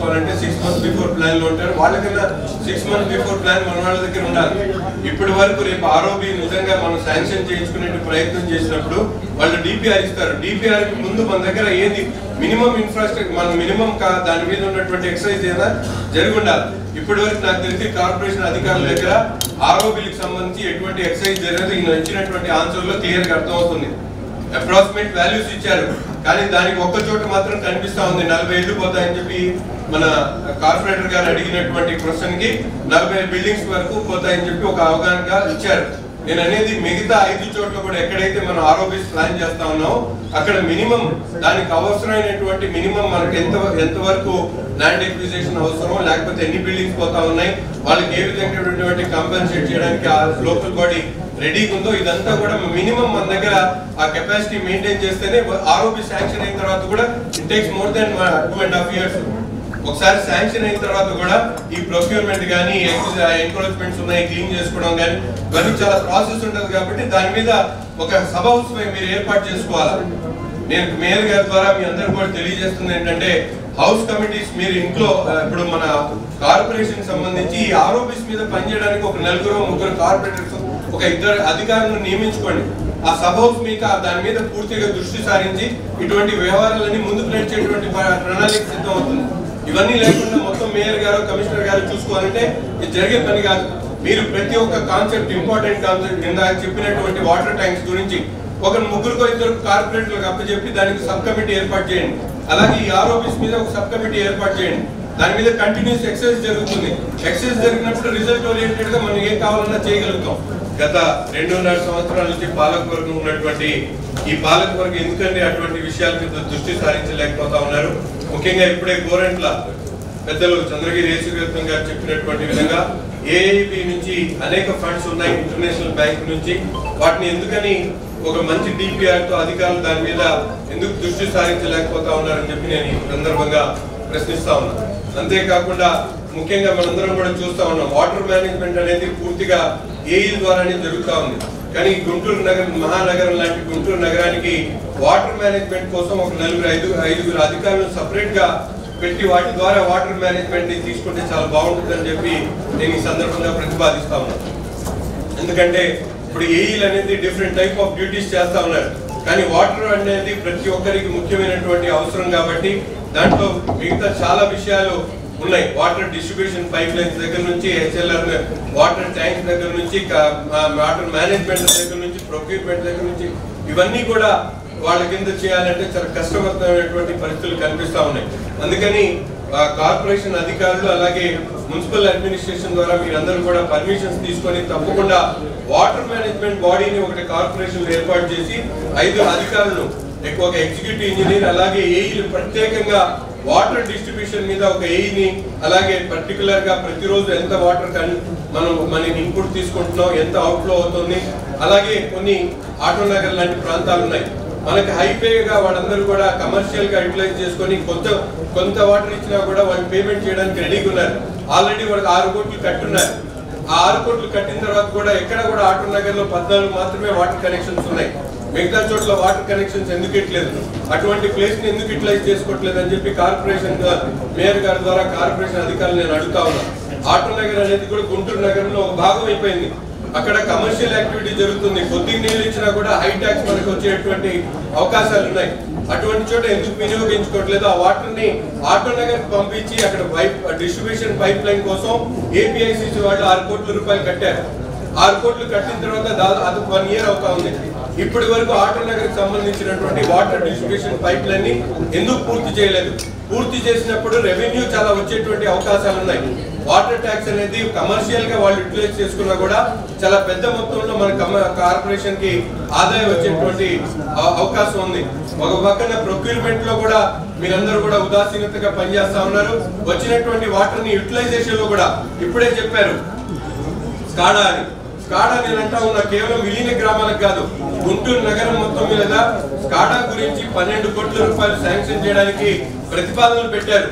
చేసుకోవాలంటే 6 months before plan లో ఉంటారు. వాళ్ళకన్నా 6 months బిఫోర్ ప్లాన్ మన వాళ్ళ దగ్గర ఉండాలి. ఇప్పటి వరకు రేపు ఆర్ఓబి నిజంగా మనం శాంక్షన్ చేయించుకునే ప్రయత్నం చేసినప్పుడు వాళ్ళు డిపిఆర్ ఇస్తారు. డిపిఆర్ కి ముందు మన దగ్గర ఏది మినిమం ఇన్ఫ్రాస్ట్రక్చర్ మన మినిమం దాని మీద ఉన్నటువంటి ఎక్సర్సైజ్ ఏదైనా జరిగి ఉండాలి. ఇప్పటి వరకు నాకు తెలిసి కార్పొరేషన్ అధికారుల దగ్గర ఆర్ఓబిలకు సంబంధించి ఎటువంటి ఎక్సర్సైజ్ జరగదు. ఈయన ఇచ్చినటువంటి ఆన్సర్ లో క్లియర్ గా అర్థమవుతుంది. అప్రాక్సిమేట్ వాల్యూస్ ఇచ్చారు, కానీ దానికి ఒక్క చోట మాత్రం కనిపిస్తా ఉంది 40 ఇళ్ళు పోతాయని చెప్పి మన కార్పొరేటర్ గారు అడిగినటువంటి క్వశ్చన్ కి 40 బిల్డింగ్స్ వరకు పోతాయని చెప్పి ఒక అవగాహనగా ఇచ్చారు. నేను అనేది మిగతా 5 చోట్ల కూడా ఎక్కడైతే మనం ఆర్ఓబిస్ ప్లాన్ చేస్తా ఉన్నామో అక్కడ మినిమం దానికి అవసరమైనటువంటి మినిమం మనకి ఎంత వరకు ల్యాండ్ ఎక్విజిషన్ అవసరమో, లేకపోతే ఎన్ని బిల్డింగ్స్ పోతా ఉన్నాయి, వాళ్ళకి ఏ విధంగా కాంపెన్సేట్ చేయడానికి ఆ లోకల్ బాడీ రెడీగా ఉందో ఇదంతా కూడా మినిమం మన దగ్గర ఆ కెపాసిటీ మెయింటైన్ చేస్తేనే ఆర్ఓబి శాంక్షన్ అయిన తర్వాత కూడా it takes more than 2.5 years. ఒకసారి శాంక్షన్ అయిన తర్వాత కూడా ఈ ప్రొక్యూర్మెంట్ కానీ ఎంకరేజ్మెంట్స్ ఉన్నాయి, క్లీన్ చేసుకోవడం కానీ ఇవన్నీ చాలా ప్రాసెస్ ఉంటుంది. కాబట్టి దాని మీద ఒక సబ్ హౌస్ మీరు ఏర్పాటు చేసుకోవాలి. నేను మేయర్ గారి ద్వారా మీ అందరూ కూడా తెలియజేస్తుంది ఏంటంటే హౌస్ కమిటీస్ మీరు ఇంట్లో ఇప్పుడు మన కార్పొరేషన్ సంబంధించి ఈ ఆర్ఓబిస్ మీద పనిచేయడానికి ఒక 4-3 కార్పొరేటర్స్ ఒక 2 అధికారులను నియమించుకోండి. ఆ సబ్ హౌస్ మీకు దాని మీద పూర్తిగా దృష్టి సారించి ఇటువంటి వ్యవహారాలన్నీ ముందుకు నడిచేటువంటి ప్రణాళిక సిద్ధం అవుతుంది. ఇవన్నీ లేకుండా మొత్తం మేయర్ గారు కమిషనర్ గారు చూసుకోవాలంటే ఇది జరిగే పని కాదు. మీరు ప్రతి ఒక్క కాన్సెప్ట్ ఇంపార్టెంట్ కాన్సెప్ట్ కింద చెప్పినటువంటి వాటర్ ట్యాంక్స్ గురించి ఒక 3-2 కార్పొరేటర్లకు అప్పచెప్పి దానికి సబ్ కమిటీ ఏర్పాటు చేయండి. అలాగే ఈ ఆర్ఓబిస్ మీద ఒక సబ్ కమిటీ ఏర్పాటు చేయండి. దాని మీద కంటిన్యూస్ ఎక్సర్సైజ్ జరుగుతుంది. ఎక్సర్సైజ్ జరిగినప్పుడు రిజల్ట్ ఓరియంటెడ్ గా మనం ఏం కావాలన్నా చేయగలుగుతాం. గత 2.5 సంవత్సరాల నుంచి పాలకవర్గం ఉన్నటువంటి ఈ పాలకవర్గం ఎందుకంటే అటువంటి విషయాల మీద దృష్టి సారించలేకపోతా ఉన్నారు. ముఖ్యంగా ఇప్పుడే గోరంట్ల పెద్దలు చంద్రగిరి యేసుగౌతమ్ గారు చెప్పినటువంటి విధంగా ఏఐబి నుంచి అనేక ఫండ్స్ ఉన్నాయి, ఇంటర్నేషనల్ బ్యాంక్ నుంచి. వాటిని ఎందుకని ఒక మంచి డిపిఆర్ తో అధికారులు దాని మీద ఎందుకు దృష్టి సారించలేకపోతా ఉన్నారని చెప్పి నేను ఈ సందర్భంగా ప్రశ్నిస్తా ఉన్నాను. అంతేకాకుండా ముఖ్యంగా మనందరం కూడా చూస్తా ఉన్నాం వాటర్ మేనేజ్మెంట్ అనేది పూర్తిగా ఏఈ ద్వారానే జరుగుతూ ఉంది. కానీ గుంటూరు నగరం మహానగరం లాంటి గుంటూరు నగరానికి వాటర్ మేనేజ్మెంట్ కోసం ఒక 4-5 అధికారులను సపరేట్ గా పెట్టి వాటి ద్వారా వాటర్ మేనేజ్మెంట్ ని తీసుకుంటే చాలా బాగుంటుందని చెప్పి నేను ఈ సందర్భంగా ప్రతిపాదిస్తా ఉన్నాను. ఎందుకంటే ఇప్పుడు ఏఈలు అనేది డిఫరెంట్ టైప్ ఆఫ్ డ్యూటీస్ చేస్తా ఉన్నారు, కానీ వాటర్ అనేది ప్రతి ఒక్కరికి ముఖ్యమైనటువంటి అవసరం. కాబట్టి దాంట్లో మిగతా చాలా విషయాలు ఉన్నాయి. వాటర్ డిస్ట్రిబ్యూషన్ పైప్ లైన్స్ దగ్గర నుంచి హెచ్ఎల్ఆర్ వాటర్ ట్యాంక్స్ దగ్గర నుంచి వాటర్ మేనేజ్మెంట్ దగ్గర నుంచి ప్రొక్యూర్మెంట్ దగ్గర నుంచి ఇవన్నీ కూడా వాళ్ళ కింద చేయాలంటే చాలా కష్టమైనటువంటి పరిస్థితులు కనిపిస్తా ఉన్నాయి. అందుకని కార్పొరేషన్ అధికారులు అలాగే మున్సిపల్ అడ్మినిస్ట్రేషన్ ద్వారా మీరందరూ కూడా పర్మిషన్స్ తీసుకొని తప్పకుండా వాటర్ మేనేజ్మెంట్ బాడీని ఒకటి కార్పొరేషన్ ఏర్పాటు చేసి 5 అధికారులు ఒక ఎగ్జిక్యూటివ్ ఇంజనీర్ అలాగే ఏఈలు ప్రత్యేకంగా వాటర్ డిస్ట్రిబ్యూషన్ మీద ఒక ఏఈని అలాగే పర్టికులర్ గా ప్రతిరోజు ఎంత వాటర్ మన ఇన్పుట్ తీసుకుంటున్నాం, ఎంత అవుట్ఫ్లో అవుతుంది. అలాగే కొన్ని ఆటో నగర్ లాంటి ప్రాంతాలు ఉన్నాయి మనకి హైవేగా వాళ్ళందరూ కూడా కమర్షియల్ గా యూటిలైజ్ చేసుకొని కొంత వాటర్ ఇచ్చినా కూడా వాళ్ళు పేమెంట్ చేయడానికి రెడీగా ఉన్నారు. ఆల్రెడీ వాళ్ళకి 6 కోట్లు కట్టున్నారు. ఆ 6 కోట్లు కట్టిన తర్వాత కూడా ఎక్కడ కూడా ఆటో నగర్ లో 14 మాత్రమే వాటర్ కనెక్షన్స్ ఉన్నాయి. మిగతా చోట్ల వాటర్ కనెక్షన్స్ ఎందుకు ఇట్లేదు, అటువంటి ప్లేస్ ని ఎందుకు యూటిలైజ్ చేసుకోవట్లేదు అని చెప్పి కార్పొరేషన్ మేయర్ గారి ద్వారా కార్పొరేషన్ అధికారులు నేను అడుగుతా ఉన్నాను. ఆటో నగర్ అనేది కూడా గుంటూరు నగరంలో ఒక భాగం అయిపోయింది. అక్కడ కమర్షియల్ యాక్టివిటీ జరుగుతుంది. కొద్దిగా నీళ్ళు ఇచ్చినా కూడా హై ట్యాక్స్ మనకు వచ్చేటువంటి అవకాశాలు ఉన్నాయి. అటువంటి చోట ఎందుకు వినియోగించుకోవట్లేదు? ఆ వాటర్ ని ఆటో నగర్ పంపించి అక్కడ డిస్ట్రిబ్యూషన్ పైప్ లైన్ కోసం ఏపీఐసిసి వాళ్ళు 6 కోట్ల రూపాయలు కట్టారు. 6 కోట్లు కట్టిన తర్వాత అది 1 year అవుతా ఉంది. ఇప్పటి వరకు ఆటో నగర్ సంబంధించినటువంటి వాటర్ డిస్ట్రిబ్యూషన్ పైప్ లైన్ ని ఎందుకు పూర్తి చేయలేదు? పూర్తి చేసినప్పుడు రెవెన్యూ చాలా వచ్చేటువంటి అవకాశాలు ఉన్నాయి. వాటర్ ట్యాక్స్ అనేది కమర్షియల్ గా వాళ్ళు యూటిలైజ్ చేసుకున్నా కూడా చాలా పెద్ద మొత్తంలో మన కార్పొరేషన్ కి ఆదాయం వచ్చేటువంటి అవకాశం ఉంది. ఒక పక్కన ప్రొక్యూర్మెంట్ లో కూడా మీరందరూ కూడా ఉదాసీనతగా పనిచేస్తా ఉన్నారు. వచ్చినటువంటి వాటర్ ని యూటిలైజేషన్ లో కూడా ఇప్పుడే చెప్పారు స్కాడా అని. స్కాడా నేను అంటా ఉన్నా కేవలం విలీన గ్రామాలకు కాదు, గుంటూరు నగరం మొత్తం మీద స్కాడా గురించి 12 కోట్ల రూపాయలు శాంక్షన్ చేయడానికి ప్రతిపాదనలు పెట్టారు.